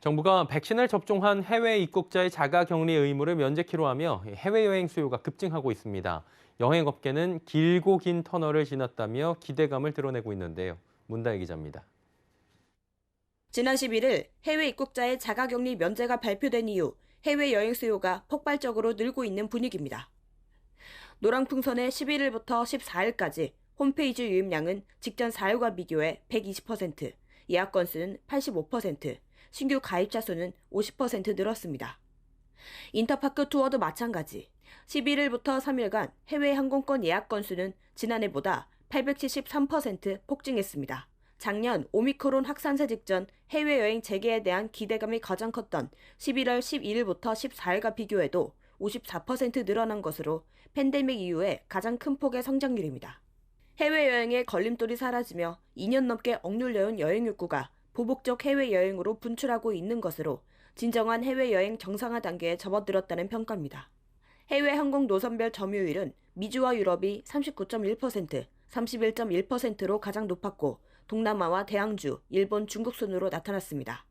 정부가 백신을 접종한 해외 입국자의 자가격리 의무를 면제키로 하며 해외여행 수요가 급증하고 있습니다. 여행업계는 길고 긴 터널을 지났다며 기대감을 드러내고 있는데요. 문다혜 기자입니다. 지난 11일 해외 입국자의 자가격리 면제가 발표된 이후 해외여행 수요가 폭발적으로 늘고 있는 분위기입니다. 노랑풍선의 11일부터 14일까지 홈페이지 유입량은 직전 4일과 비교해 120%, 예약 건수는 85%, 신규 가입자 수는 50% 늘었습니다. 인터파크 투어도 마찬가지. 11일부터 3일간 해외 항공권 예약 건수는 지난해보다 873% 폭증했습니다. 작년 오미크론 확산세 직전 해외여행 재개에 대한 기대감이 가장 컸던 11월 12일부터 14일과 비교해도 54% 늘어난 것으로 팬데믹 이후에 가장 큰 폭의 성장률입니다. 해외여행의 걸림돌이 사라지며 2년 넘게 억눌려온 여행 욕구가 보복적 해외여행으로 분출하고 있는 것으로 진정한 해외여행 정상화 단계에 접어들었다는 평가입니다. 해외 항공 노선별 점유율은 미주와 유럽이 39.1%, 31.1%로 가장 높았고 동남아와 대양주, 일본, 중국 순으로 나타났습니다.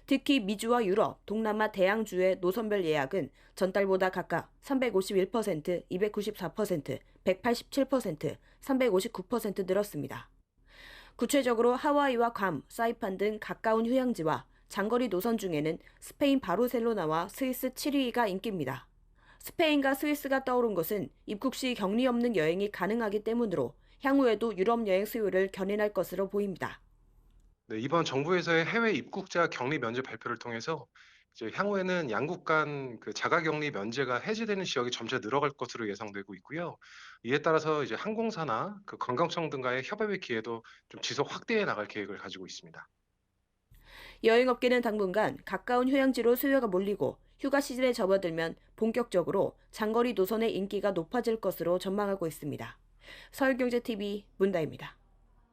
특히 미주와 유럽, 동남아 대양주의 노선별 예약은 전달보다 각각 351%, 294%, 187%, 359% 늘었습니다. 구체적으로 하와이와 괌, 사이판 등 가까운 휴양지와 장거리 노선 중에는 스페인 바르셀로나와 스위스 7위가 인기입니다. 스페인과 스위스가 떠오른 것은 입국 시 격리 없는 여행이 가능하기 때문으로 향후에도 유럽 여행 수요를 견인할 것으로 보입니다. 네, 이번 정부에서의 해외 입국자 격리 면제 발표를 통해서 이제 향후에는 양국 간 그 자가 격리 면제가 해제되는 지역이 점차 늘어갈 것으로 예상되고 있고요. 이에 따라서 이제 항공사나 그 관광청 등과의 협업의 기회도 좀 지속 확대해 나갈 계획을 가지고 있습니다. 여행업계는 당분간 가까운 휴양지로 수요가 몰리고 휴가 시즌에 접어들면 본격적으로 장거리 노선의 인기가 높아질 것으로 전망하고 있습니다. 서울경제TV 문다입니다.